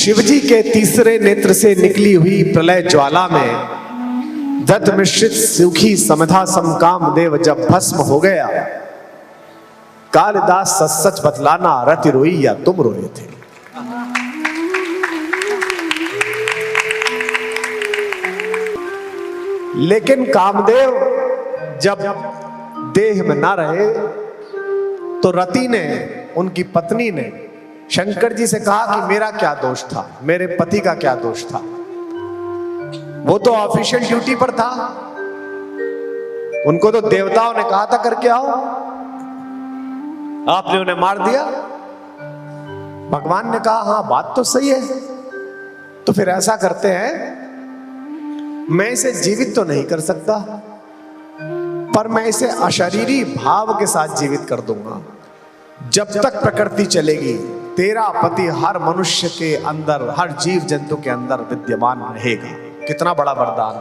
शिवजी के तीसरे नेत्र से निकली हुई प्रलय ज्वाला में दत्त मिश्रित सुखी समधा समकाम देव जब भस्म हो गया, कालिदास सच सच बतलाना रति रोई या तुम रोए थे। लेकिन कामदेव जब देह में ना रहे तो रति ने, उनकी पत्नी ने शंकर जी से कहा कि मेरा क्या दोष था, मेरे पति का क्या दोष था। वो तो ऑफिशियल ड्यूटी पर था, उनको तो देवताओं ने कहा था करके आओ, आपने उन्हें मार दिया। भगवान ने कहा हाँ बात तो सही है, तो फिर ऐसा करते हैं, मैं इसे जीवित तो नहीं कर सकता, पर मैं इसे अशरीरी भाव के साथ जीवित कर दूंगा। जब तक प्रकृति चलेगी तेरा पति हर मनुष्य के अंदर, हर जीव जंतु के अंदर विद्यमान रहेगा। कितना बड़ा वरदान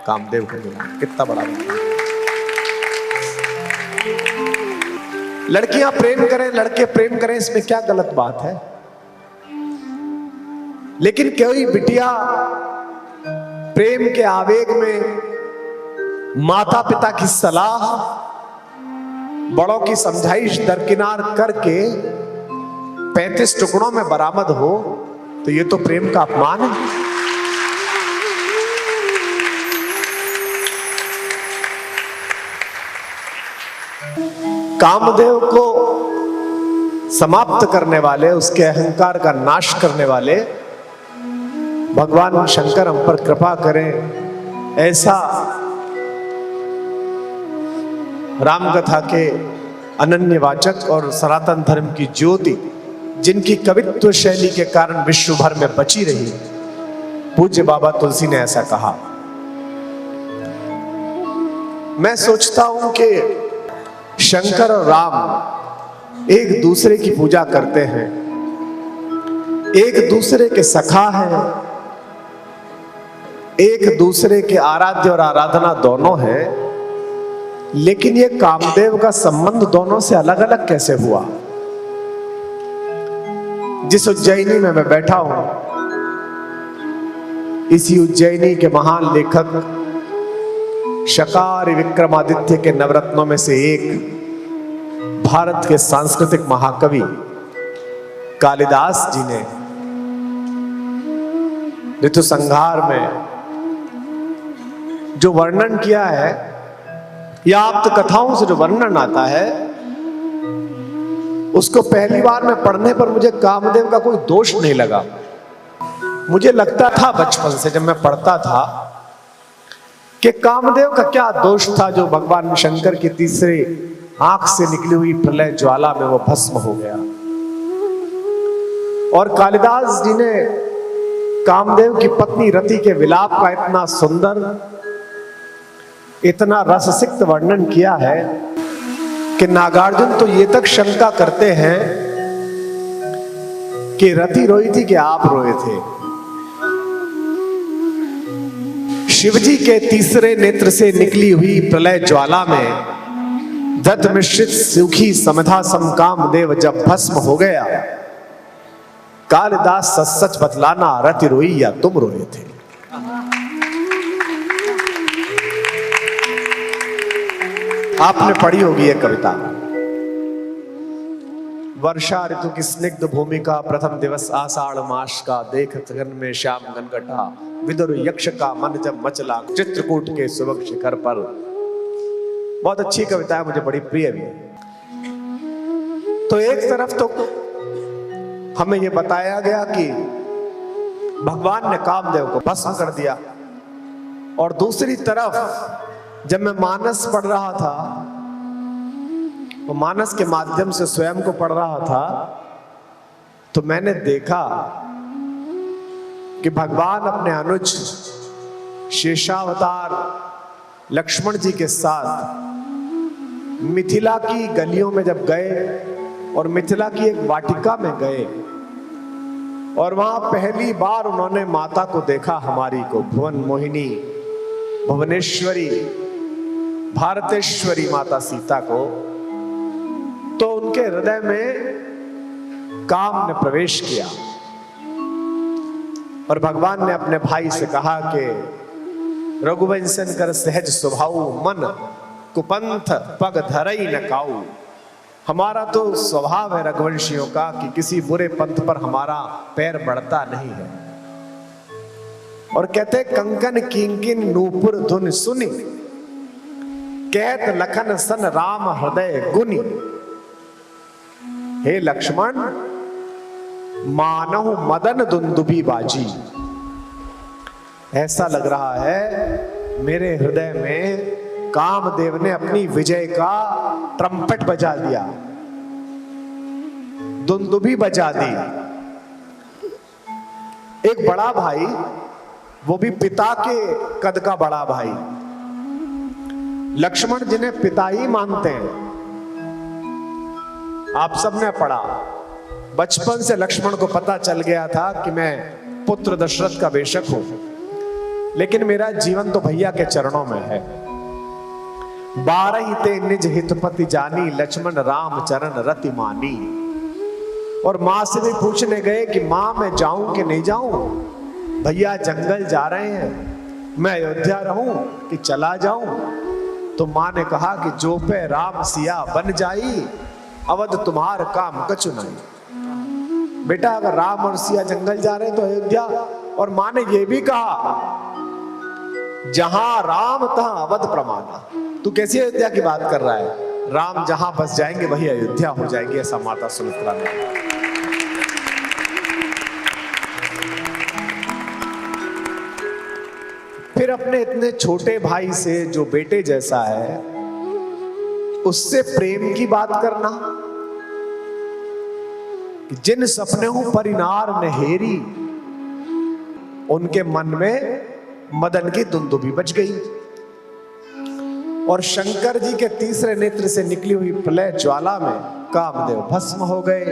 कामदेव को मिला, कितना बड़ा वरदान। लड़कियां प्रेम करें, लड़के प्रेम करें, इसमें क्या गलत बात है। लेकिन कोई बिटिया प्रेम के आवेग में माता पिता की सलाह, बड़ों की समझाइश दरकिनार करके 35 टुकड़ों में बरामद हो, तो ये तो प्रेम का अपमान है। कामदेव को समाप्त करने वाले, उसके अहंकार का नाश करने वाले भगवान शंकर हम पर कृपा करें। ऐसा रामकथा के अनन्यवाचक और सनातन धर्म की ज्योति, जिनकी कवित्व शैली के कारण विश्व भर में बची रही, पूज्य बाबा तुलसी ने ऐसा कहा। मैं सोचता हूं कि शंकर और राम एक दूसरे की पूजा करते हैं, एक दूसरे के सखा हैं, एक दूसरे के आराध्य और आराधना दोनों हैं, लेकिन ये कामदेव का संबंध दोनों से अलग अलग कैसे हुआ। जिस उज्जैनी में मैं बैठा हूं, इसी उज्जैनी के महान लेखक शकार विक्रमादित्य के नवरत्नों में से एक, भारत के सांस्कृतिक महाकवि कालिदास जी ने ऋतु संहार में जो वर्णन किया है, या आप्त कथाओं से जो वर्णन आता है, उसको पहली बार में पढ़ने पर मुझे कामदेव का कोई दोष नहीं लगा। मुझे लगता था बचपन से जब मैं पढ़ता था कि कामदेव का क्या दोष था जो भगवान शंकर की तीसरे आंख से निकली हुई प्रलय ज्वाला में वो भस्म हो गया। और कालिदास जी ने कामदेव की पत्नी रति के विलाप का इतना सुंदर, इतना रससिक्त वर्णन किया है कि नागार्जुन तो ये तक शंका करते हैं कि रति रोई थी कि आप रोए थे। शिवजी के तीसरे नेत्र से निकली हुई प्रलय ज्वाला में दत्त मिश्रित सुखी समधा समकाम देव जब भस्म हो गया, कालिदास सच सच बतलाना रति रोई या तुम रोए थे। आपने पढ़ी होगी यह कविता। वर्षा ऋतु की स्निग्ध भूमि का प्रथम दिवस आषाढ़ मास का, देख गगन में श्याम घनघटा, विदुर यक्ष का मन जब मचला, चित्रकूट के सुबह शिखर पर। बहुत अच्छी कविता है, मुझे बड़ी प्रिय भी है। तो एक तरफ तो हमें यह बताया गया कि भगवान ने कामदेव को भस्म कर दिया, और दूसरी तरफ जब मैं मानस पढ़ रहा था, वो मानस के माध्यम से स्वयं को पढ़ रहा था, तो मैंने देखा कि भगवान अपने अनुज शेषावतार लक्ष्मण जी के साथ मिथिला की गलियों में जब गए, और मिथिला की एक वाटिका में गए, और वहां पहली बार उन्होंने माता को देखा, हमारी को, भुवन मोहिनी, भुवनेश्वरी, भारतेश्वरी माता सीता को, तो उनके हृदय में काम ने प्रवेश किया। और भगवान ने अपने भाई से कहा कि रघुवंशन कर सहज स्वभाव, मन कुपंथ पग धरई न काऊ। हमारा तो स्वभाव है रघुवंशियों का कि किसी बुरे पंथ पर हमारा पैर बढ़ता नहीं है। और कहते कंकन किंकिन नूपुर धुन सुनी, कहत लखन सन राम हृदय गुनी। हे लक्ष्मण मानहु मदन दुंदुभी बाजी। ऐसा लग रहा है मेरे हृदय में कामदेव ने अपनी विजय का ट्रम्पेट बजा दिया, दुंदुभी बजा दी। एक बड़ा भाई, वो भी पिता के कद का बड़ा भाई, लक्ष्मण जिन्हें पिता ही मानते हैं। आप सबने पढ़ा, बचपन से लक्ष्मण को पता चल गया था कि मैं पुत्र दशरथ का बेशक हूं, लेकिन मेरा जीवन तो भैया के चरणों में है। 12 ते निज हितपति जानी, लक्ष्मण राम चरण रति मानी। और मां से भी पूछने गए कि मां मैं जाऊं कि नहीं जाऊं, भैया जंगल जा रहे हैं, मैं अयोध्या रहूं कि चला जाऊं। तो मां ने कहा कि जो पे राम सिया बन जाई, अवध तुम्हार काम कछु नहीं। बेटा अगर राम और सिया जंगल जा रहे हैं तो अयोध्या। और मां ने यह भी कहा जहां राम तहां अवध प्रमाना। तू कैसी अयोध्या की बात कर रहा है, राम जहां बस जाएंगे वही अयोध्या हो जाएगी, ऐसा माता सुमित्रा ने। फिर अपने इतने छोटे भाई से जो बेटे जैसा है, उससे प्रेम की बात करना कि जिन सपने हूं परिनार नहेरी, उनके मन में मदन की दुंदुभी बज गई। और शंकर जी के तीसरे नेत्र से निकली हुई प्रलय ज्वाला में कामदेव भस्म हो गए।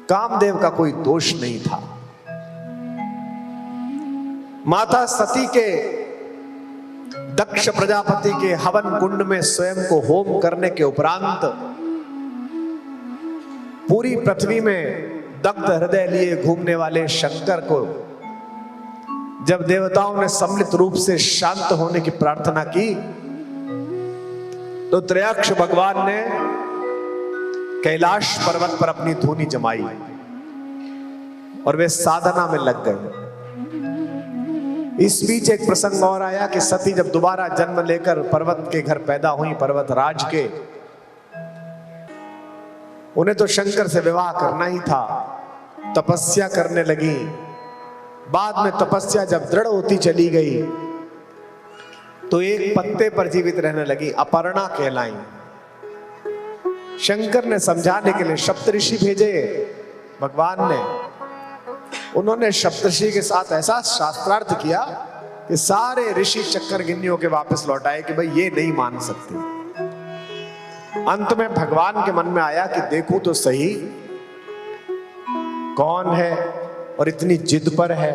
कामदेव का कोई दोष नहीं था। माता सती के दक्ष प्रजापति के हवन कुंड में स्वयं को होम करने के उपरांत पूरी पृथ्वी में दग्ध हृदय लिए घूमने वाले शंकर को जब देवताओं ने सम्मिलित रूप से शांत होने की प्रार्थना की, तो त्रयाक्ष भगवान ने कैलाश पर्वत पर अपनी धूनी जमाई और वे साधना में लग गए। इस बीच एक प्रसंग और आया कि सती जब दोबारा जन्म लेकर पर्वत के घर पैदा हुई, पर्वत राज के, उन्हें तो शंकर से विवाह करना ही था, तपस्या करने लगी। बाद में तपस्या जब दृढ़ होती चली गई तो एक पत्ते पर जीवित रहने लगी, अपर्णा कहलाई। शंकर ने समझाने के लिए सप्तऋषि भेजे भगवान ने। उन्होंने सप्तऋषि के साथ ऐसा शास्त्रार्थ किया कि सारे ऋषि चक्कर गिन्नियों के वापस लौटाए कि भाई ये नहीं मान सकते। अंत में भगवान के मन में आया कि देखूं तो सही कौन है और इतनी जिद पर है।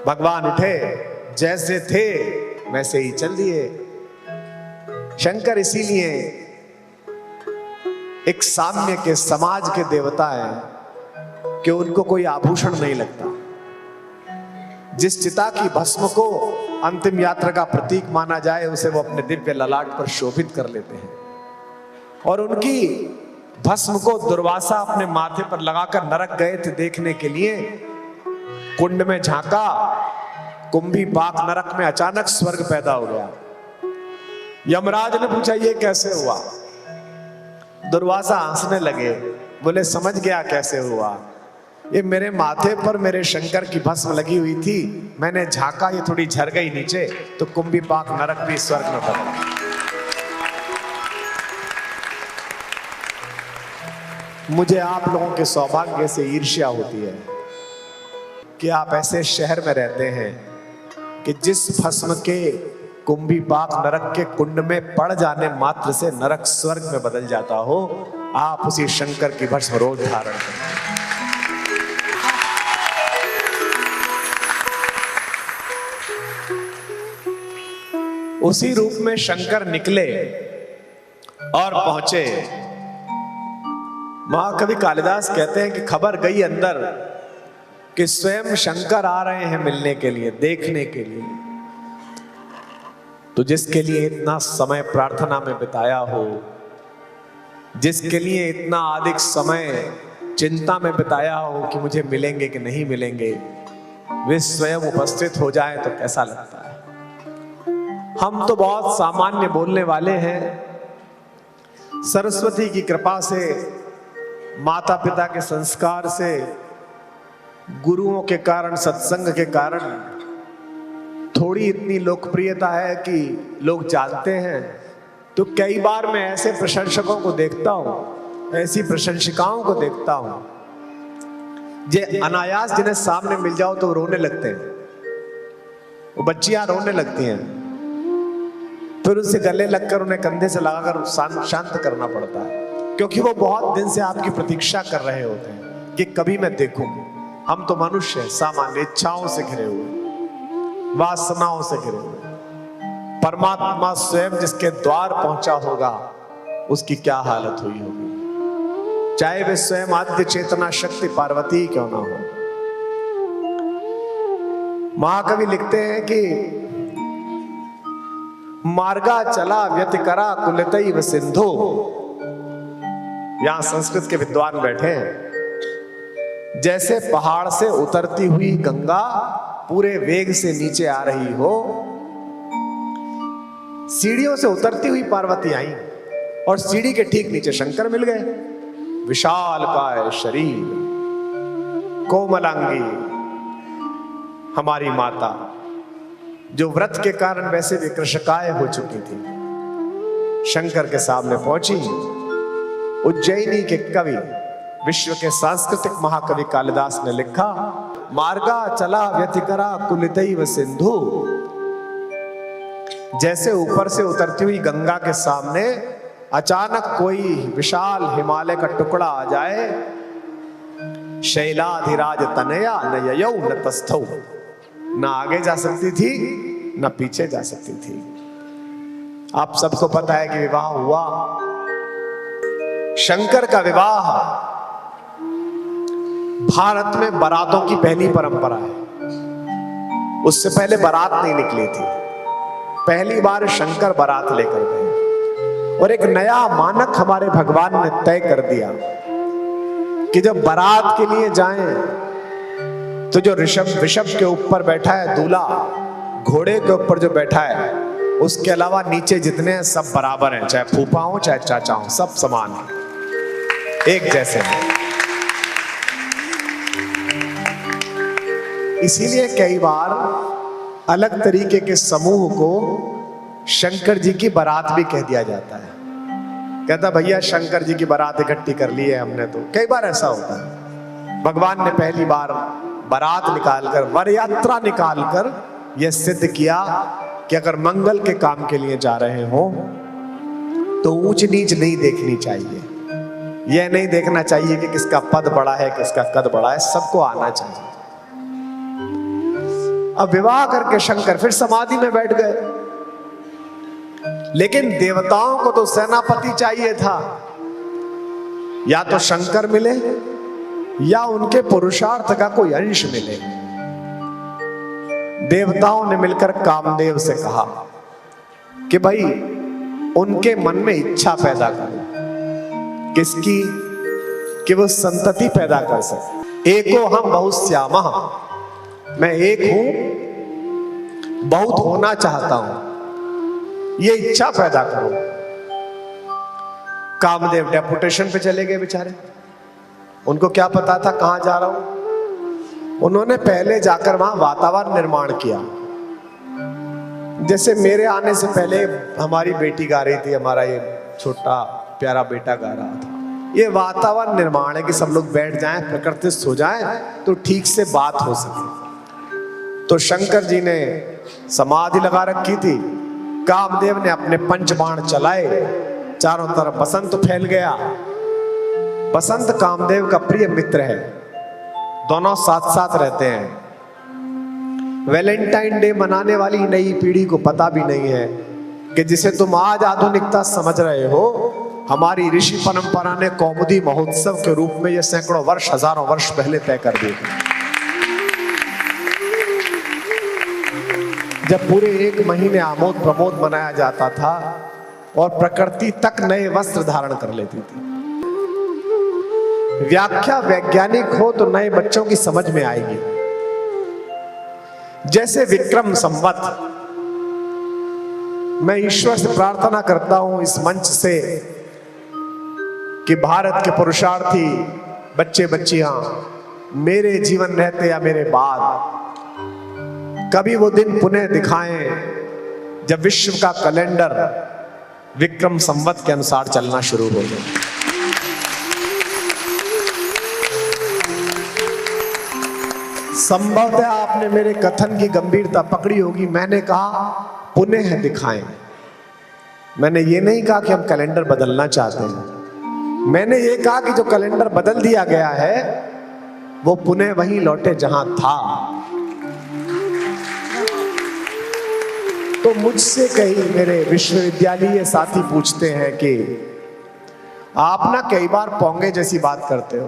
भगवान उठे, जैसे थे वैसे ही चल दिए। शंकर इसीलिए एक साम्य के समाज के देवता हैं कि उनको कोई आभूषण नहीं लगता। जिस चिता की भस्म को अंतिम यात्रा का प्रतीक माना जाए, उसे वो अपने दिव्य ललाट पर शोभित कर लेते हैं। और उनकी भस्म को दुर्वासा अपने माथे पर लगाकर नरक गए थे देखने के लिए। कुंड में झांका, कुंभी पाक नरक में अचानक स्वर्ग पैदा हो गया। यमराज ने पूछा ये कैसे हुआ? दुर्वासा हंसने लगे, बोले समझ गया कैसे हुआ। ये मेरे माथे पर मेरे शंकर की भस्म लगी हुई थी, मैंने झांका, ये थोड़ी झर गई नीचे, तो कुंभी पाक नरक भी स्वर्ग में बदला। मुझे आप लोगों के सौभाग्य से ईर्ष्या होती है कि आप ऐसे शहर में रहते हैं कि जिस भस्म के कुंभी पाक नरक के कुंड में पड़ जाने मात्र से नरक स्वर्ग में बदल जाता हो। आप उसी शंकर की भस्म रोज धारण करें। उसी रूप में शंकर निकले और पहुंचे। महाकवि कालिदास कहते हैं कि खबर गई अंदर कि स्वयं शंकर आ रहे हैं मिलने के लिए, देखने के लिए। तो जिसके लिए इतना समय प्रार्थना में बिताया हो, जिसके लिए इतना अधिक समय चिंता में बिताया हो कि मुझे मिलेंगे कि नहीं मिलेंगे, वे स्वयं उपस्थित हो जाए तो कैसा लगता है। हम तो बहुत सामान्य बोलने वाले हैं। सरस्वती की कृपा से, माता पिता के संस्कार से, गुरुओं के कारण, सत्संग के कारण थोड़ी इतनी लोकप्रियता है कि लोग जानते हैं। तो कई बार मैं ऐसे प्रशंसकों को देखता हूं, ऐसी प्रशंसिकाओं को देखता हूं, जे अनायास जिन्हें सामने मिल जाओ तो रोने लगते हैं। वो बच्चियां रोने लगती हैं, फिर उनसे गले लगकर उन्हें कंधे से लगाकर शांत करना पड़ता है, क्योंकि वो बहुत दिन से आपकी प्रतीक्षा कर रहे होते हैं कि कभी मैं देखूं। हम तो मनुष्य हैं, सामान्य इच्छाओं से घिरे हुए, वासनाओं से घिरे हुए। परमात्मा स्वयं जिसके द्वार पहुंचा होगा, उसकी क्या हालत हुई होगी, चाहे वे स्वयं आद्य चेतना शक्ति पार्वती क्यों ना हो। महाकवि लिखते हैं कि मार्गा चला व्यतिकरा कुलतैव सिंधु। यहां संस्कृत के विद्वान बैठे हैं। जैसे पहाड़ से उतरती हुई गंगा पूरे वेग से नीचे आ रही हो, सीढ़ियों से उतरती हुई पार्वती आई और सीढ़ी के ठीक नीचे शंकर मिल गए। विशालकाय शरीर, कोमलांगी हमारी माता, जो व्रत के कारण वैसे भी कृशकाय हो चुकी थी, शंकर के सामने पहुंची। उज्जैनी के कवि, विश्व के सांस्कृतिक महाकवि कालिदास ने लिखा, मार्गा चला व्यतिकरा कुलितैव सिंधु। जैसे ऊपर से उतरती हुई गंगा के सामने अचानक कोई विशाल हिमालय का टुकड़ा आ जाए। शैलाधिराज तनया न ययौ न तस्थौ, न आगे जा सकती थी न पीछे जा सकती थी। आप सबको पता है कि विवाह हुआ, शंकर का विवाह भारत में बारातों की पहली परंपरा है। उससे पहले बारात नहीं निकली थी, पहली बार शंकर बारात लेकर गए। और एक नया मानक हमारे भगवान ने तय कर दिया कि जब बारात के लिए जाएं तो जो ऋषभ के ऊपर बैठा है दूल्हा, घोड़े के ऊपर जो बैठा है, उसके अलावा नीचे जितने हैं सब बराबर हैं, चाहे फूफा हो चाहे चाचा हो, सब समान हैं, एक जैसे हैं। इसीलिए कई बार अलग तरीके के समूह को शंकर जी की बारात भी कह दिया जाता है। कहता भैया शंकर जी की बारात इकट्ठी कर ली है हमने। तो कई बार ऐसा होता है, भगवान ने पहली बार बारात निकालकर, वर यात्रा निकालकर यह सिद्ध किया कि अगर मंगल के काम के लिए जा रहे हो तो ऊंच नीच नहीं देखनी चाहिए। यह नहीं देखना चाहिए कि किसका पद बड़ा है किसका कद बड़ा है, सबको आना चाहिए। अब विवाह करके शंकर फिर समाधि में बैठ गए, लेकिन देवताओं को तो सेनापति चाहिए था। या तो शंकर मिले या उनके पुरुषार्थ का कोई अंश मिले। देवताओं ने मिलकर कामदेव से कहा कि भाई उनके मन में इच्छा पैदा करो, किसकी, कि वो संतति पैदा कर सके। एको हम बहुश्यामः, मैं एक हूं, बहुत होना चाहता हूं, ये इच्छा पैदा करो। कामदेव डेपुटेशन पे चले गए बेचारे, उनको क्या पता था कहां जा रहा हूं। उन्होंने पहले जाकर वहां वातावरण निर्माण किया। जैसे मेरे आने से पहले हमारी बेटी गा रही थी, हमारा ये छोटा प्यारा बेटा गा रहा था। ये वातावरण निर्माण है कि सब लोग बैठ जाएं, प्रकृतिस्थ हो जाएं, तो ठीक से बात हो सके। तो शंकर जी ने समाधि लगा रखी थी, कामदेव ने अपने पंचबाण चलाए, चारों तरफ बसंत फैल गया। बसंत कामदेव का प्रिय मित्र है, दोनों साथ साथ रहते हैं। वैलेंटाइन डे मनाने वाली नई पीढ़ी को पता भी नहीं है कि जिसे तुम आज आधुनिकता समझ रहे हो, हमारी ऋषि परंपरा ने कौमुदी महोत्सव के रूप में यह सैकड़ों वर्ष, हजारों वर्ष पहले तय कर दिए। जब पूरे 1 महीने आमोद प्रमोद मनाया जाता था और प्रकृति तक नए वस्त्र धारण कर लेती थी। व्याख्या वैज्ञानिक हो तो नए बच्चों की समझ में आएगी। जैसे विक्रम संवत, मैं ईश्वर से प्रार्थना करता हूं इस मंच से कि भारत के पुरुषार्थी बच्चे बच्चियां मेरे जीवन रहते या मेरे बाद कभी वो दिन पुनः दिखाएं जब विश्व का कैलेंडर विक्रम संवत के अनुसार चलना शुरू हो जाए। संभवतः आपने मेरे कथन की गंभीरता पकड़ी होगी। मैंने कहा पुनः दिखाएं। मैंने ये नहीं कहा कि हम कैलेंडर बदलना चाहते हैं। मैंने ये कहा कि जो कैलेंडर बदल दिया गया है वो पुनः वहीं लौटे जहां था। तो मुझसे कई मेरे विश्वविद्यालय साथी पूछते हैं कि आप ना कई बार पोंगे जैसी बात करते हो,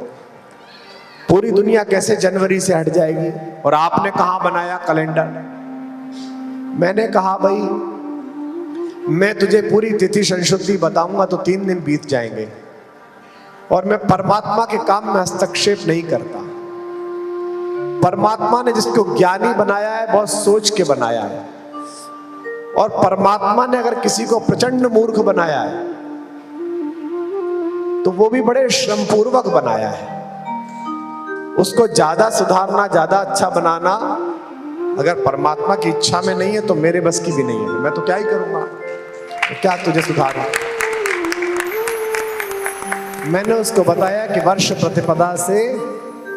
पूरी दुनिया कैसे जनवरी से हट जाएगी और आपने कहां बनाया कैलेंडर। मैंने कहा भाई मैं तुझे पूरी तिथि संशुद्धि बताऊंगा तो 3 दिन बीत जाएंगे और मैं परमात्मा के काम में हस्तक्षेप नहीं करता। परमात्मा ने जिसको ज्ञानी बनाया है बहुत सोच के बनाया है, और परमात्मा ने अगर किसी को प्रचंड मूर्ख बनाया है तो वो भी बड़े श्रम पूर्वक बनाया है। उसको ज्यादा सुधारना, ज्यादा अच्छा बनाना अगर परमात्मा की इच्छा में नहीं है तो मेरे बस की भी नहीं है। मैं तो क्या ही करूंगा, तो क्या तुझे सुधारना। मैंने उसको बताया कि वर्ष प्रतिपदा से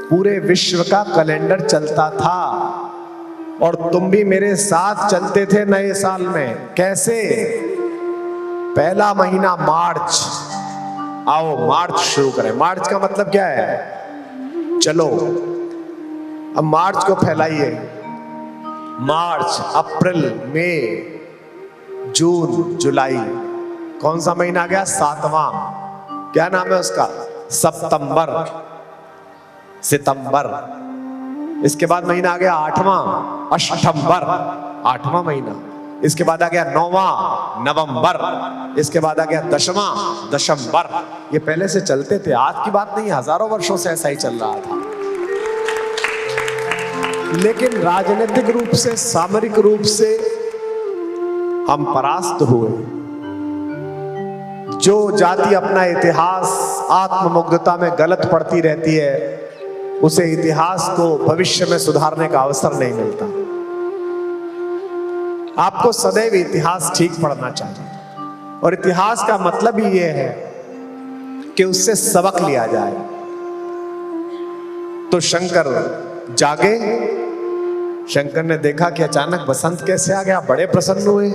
पूरे विश्व का कैलेंडर चलता था और तुम भी मेरे साथ चलते थे नए साल में। कैसे? पहला महीना मार्च, आओ मार्च शुरू करें। मार्च का मतलब क्या है? चलो अब मार्च को फैलाइए। मार्च, अप्रैल, मई, जून, जुलाई, कौन सा महीना आ गया? 7वां। क्या नाम है उसका? सितंबर। सितंबर। इसके बाद महीना आ गया 8वां, अष्टंबर, 8वां महीना। इसके बाद आ गया 9वां, नवंबर। इसके बाद आ गया 10वां, दशंबर। ये पहले से चलते थे, आज की बात नहीं, हजारों वर्षों से ऐसा ही चल रहा था। लेकिन राजनीतिक रूप से, सामरिक रूप से हम परास्त हुए। जो जाति अपना इतिहास आत्ममुग्धता में गलत पढ़ती रहती है उसे इतिहास को भविष्य में सुधारने का अवसर नहीं मिलता। आपको सदैव इतिहास ठीक पढ़ना चाहिए और इतिहास का मतलब ही यह है कि उससे सबक लिया जाए। तो शंकर जागे, शंकर ने देखा कि अचानक बसंत कैसे आ गया, बड़े प्रसन्न हुए।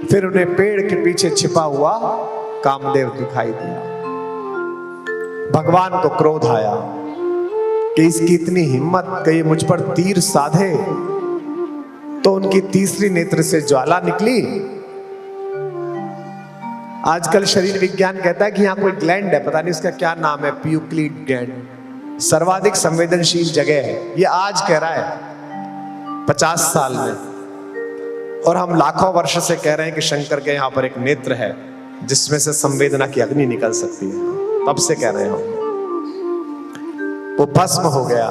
फिर उन्हें पेड़ के पीछे छिपा हुआ कामदेव दिखाई दिया। भगवान को क्रोध आया कि इसकी इतनी हिम्मत कि ये मुझ पर तीर साधे। तो उनकी तीसरी नेत्र से ज्वाला निकली। आजकल शरीर विज्ञान कहता है कि यहां कोई ग्लैंड है, पता नहीं उसका क्या नाम है, प्यूक्लिड ग्लैंड, सर्वाधिक संवेदनशील जगह है। ये आज कह रहा है 50 साल में, और हम लाखों वर्ष से कह रहे हैं कि शंकर के यहां पर एक नेत्र है जिसमें से संवेदना की अग्नि निकल सकती है। तब से कह रहे हैं हम। वो भस्म हो गया।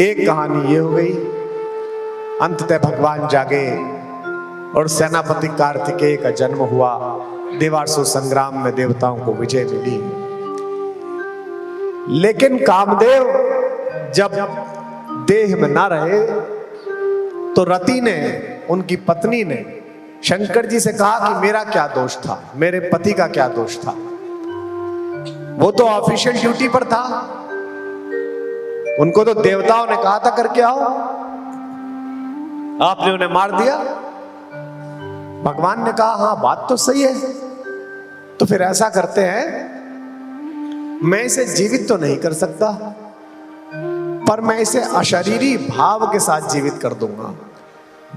एक कहानी ये हो गई। अंततः भगवान जागे और सेनापति कार्तिकेय का जन्म हुआ। देवासुर संग्राम में देवताओं को विजय मिली। लेकिन कामदेव जब देह में ना रहे तो रति ने, उनकी पत्नी ने शंकर जी से कहा कि मेरा क्या दोष था, मेरे पति का क्या दोष था। वो तो ऑफिशियल ड्यूटी पर था, उनको तो देवताओं ने कहा था करके आओ, आपने उन्हें मार दिया। भगवान ने कहा हाँ बात तो सही है, तो फिर ऐसा करते हैं, मैं इसे जीवित तो नहीं कर सकता पर मैं इसे अशरीरी भाव के साथ जीवित कर दूंगा।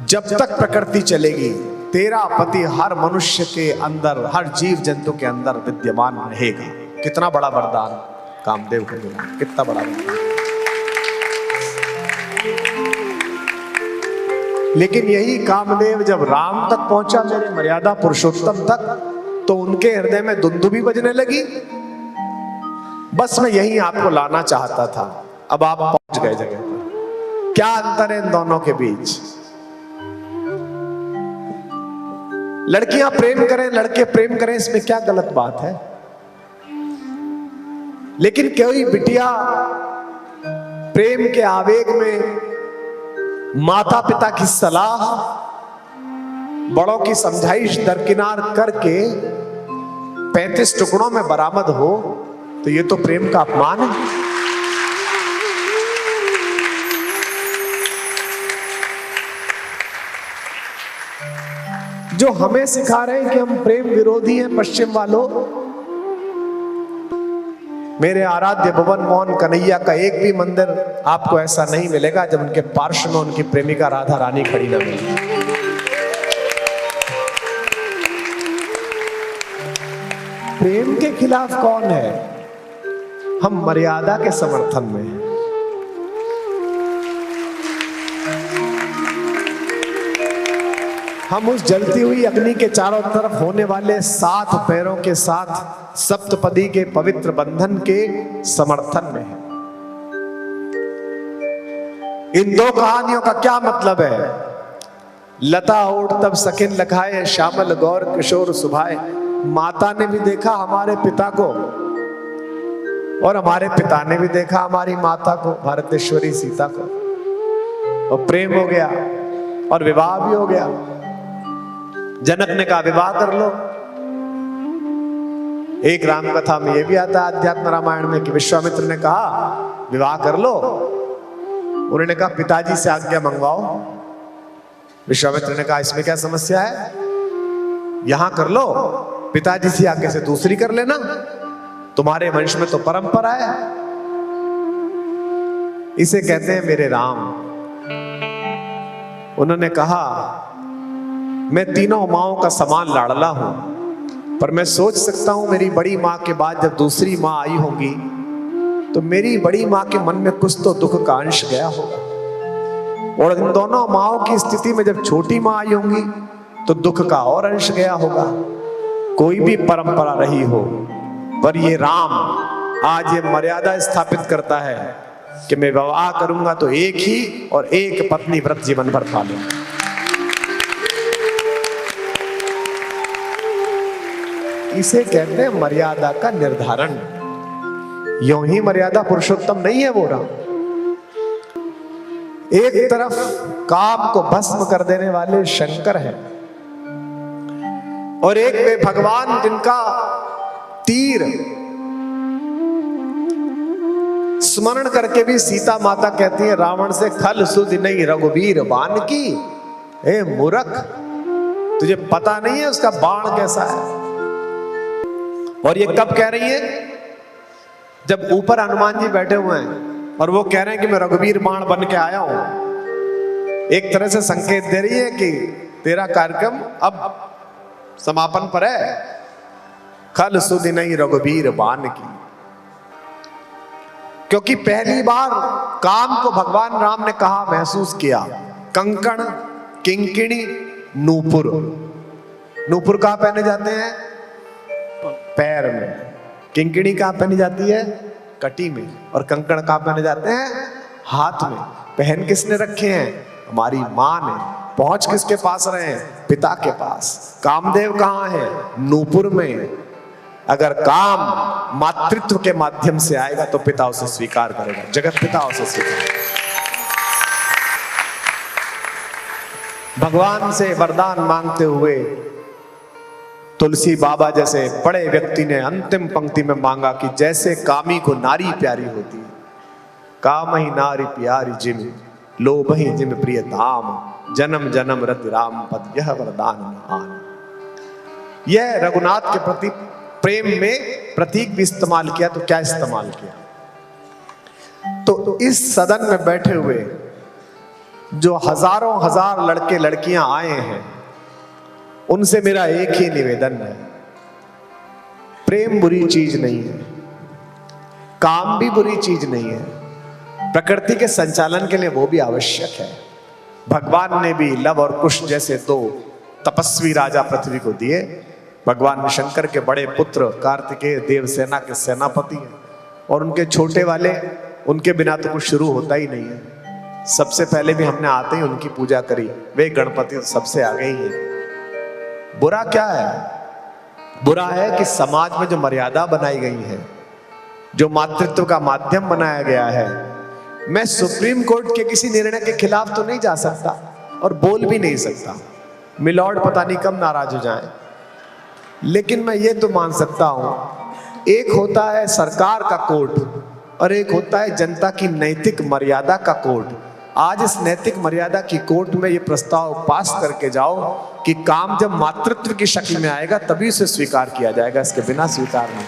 जब तक प्रकृति चलेगी तेरा पति हर मनुष्य के अंदर, हर जीव जंतु के अंदर विद्यमान रहेगा। कितना बड़ा वरदान कामदेव को मिला, कितना बड़ा वरदान। लेकिन यही कामदेव जब राम तक पहुंचा, मेरे मर्यादा पुरुषोत्तम तक, तो उनके हृदय में दुंदुभी बजने लगी। बस मैं यही आपको लाना चाहता था। अब आप पहुंच गए जगह पर। क्या अंतर है इन दोनों के बीच? लड़कियां प्रेम करें, लड़के प्रेम करें, इसमें क्या गलत बात है? लेकिन कोई बिटिया प्रेम के आवेग में माता पिता की सलाह, बड़ों की समझाइश दरकिनार करके 35 टुकड़ों में बरामद हो, तो ये तो प्रेम का अपमान है। जो हमें सिखा रहे हैं कि हम प्रेम विरोधी हैं पश्चिम वालों, मेरे आराध्य भुवन मोहन कन्हैया का एक भी मंदिर आपको ऐसा नहीं मिलेगा जब उनके पार्श्व में उनकी प्रेमिका राधा रानी खड़ी ना मिले। प्रेम के खिलाफ कौन है? हम मर्यादा के समर्थन में हैं। हम उस जलती हुई अग्नि के चारों तरफ होने वाले 7 पैरों के साथ सप्तपदी के पवित्र बंधन के समर्थन में हैं। इन दो कहानियों का क्या मतलब है? लता ओढ़ तब सकिन लखाए, श्यामल गौर किशोर सुभाए। माता ने भी देखा हमारे पिता को, और हमारे पिता ने भी देखा हमारी माता को, भारतेश्वरी सीता को, और प्रेम हो गया और विवाह भी हो गया। जनक ने कहा विवाह कर लो। एक राम कथा में यह भी आता है अध्यात्म रामायण में कि विश्वामित्र ने कहा विवाह कर लो। उन्होंने कहा पिताजी से आज्ञा मंगवाओ। विश्वामित्र ने कहा इसमें क्या समस्या है, यहां कर लो, पिताजी से आज्ञा से दूसरी कर लेना, तुम्हारे वंश में तो परंपरा है। इसे कहते हैं मेरे राम। उन्होंने कहा मैं तीनों माओं का समान लाडला हूं, पर मैं सोच सकता हूं मेरी बड़ी मां के बाद जब दूसरी मां आई होगी तो मेरी बड़ी मां के मन में कुछ तो दुख का अंश गया होगा, और इन दोनों माओं की स्थिति में जब छोटी मां आई होंगी तो दुख का और अंश गया होगा। कोई भी परंपरा रही हो, पर ये राम आज ये मर्यादा स्थापित करता है कि मैं विवाह करूंगा तो एक ही और एक पत्नी व्रत जीवन भर पालूंगा। इसे कहते हैं मर्यादा का निर्धारण। यूं ही मर्यादा पुरुषोत्तम नहीं है वो राम। एक तरफ काम को भस्म कर देने वाले शंकर हैं, और एक वे भगवान जिनका तीर स्मरण करके भी सीता माता कहती है रावण से खल सुध नहीं रघुवीर बाण की। ए मूर्ख, तुझे पता नहीं है उसका बाण कैसा है। और ये कब कह रही है? जब ऊपर हनुमान जी बैठे हुए हैं और वो कह रहे हैं कि मैं रघुवीर बाण बन के आया हूं। एक तरह से संकेत दे रही है कि तेरा कार्यक्रम अब समापन पर है। खल सुध नहीं रघुवीर बाण की। क्योंकि पहली बार काम को भगवान राम ने कहा, महसूस किया। कंकण, किंकिणी, नूपुर। नूपुर कहां पहने जाते हैं? पैर में। किंकिणी कहां पहनी जाती है? कटी में। और कंकण कहां पहने जाते हैं? हाथ में। पहन किसने रखे हैं? हमारी मां ने। पहुंच किसके पास रहे हैं? पिता के पास। कामदेव कहां है? नूपुर में। अगर काम मातृत्व के माध्यम से आएगा तो पिता उसे स्वीकार करेगा, जगत पिता उसे स्वीकार। भगवान से वरदान मांगते हुए तुलसी बाबा जैसे बड़े व्यक्ति ने अंतिम पंक्ति में मांगा कि जैसे कामी को नारी प्यारी होती है, काम ही नारी प्यारी जिम, लोभ ही जिम प्रिय धाम, जन्म जन्म रति राम पद, यह वरदान महान। यह रघुनाथ के प्रति प्रेम में प्रतीक भी इस्तेमाल किया, तो क्या इस्तेमाल किया? तो इस सदन में बैठे हुए जो हजारों हजार लड़के लड़कियां आए हैं, उनसे मेरा एक ही निवेदन है, प्रेम बुरी चीज नहीं है, काम भी बुरी चीज नहीं है, प्रकृति के संचालन के लिए वो भी आवश्यक है, भगवान ने भी लव और कुश जैसे दो तपस्वी राजा पृथ्वी को दिए। भगवान शंकर के बड़े पुत्र कार्तिकेय देवसेना के सेनापति हैं, और उनके छोटे वाले, उनके बिना तो कुछ शुरू होता ही नहीं है। सबसे पहले भी हमने आते ही उनकी पूजा करी, वे गणपति तो सबसे आगे ही हैं। बुरा क्या है? बुरा है कि समाज में जो मर्यादा बनाई गई है, जो मातृत्व का माध्यम बनाया गया है, मैं सुप्रीम कोर्ट के किसी निर्णय के खिलाफ तो नहीं जा सकता और बोल भी नहीं सकता, मिलॉर्ड पता नहीं कब नाराज हो जाए, लेकिन मैं ये तो मान सकता हूं, एक होता है सरकार का कोर्ट और एक होता है जनता की नैतिक मर्यादा का कोर्ट। आज इस नैतिक मर्यादा की कोर्ट में ये प्रस्ताव पास करके जाओ कि काम जब मातृत्व की शक्ल में आएगा तभी उसे स्वीकार किया जाएगा, इसके बिना स्वीकार नहीं।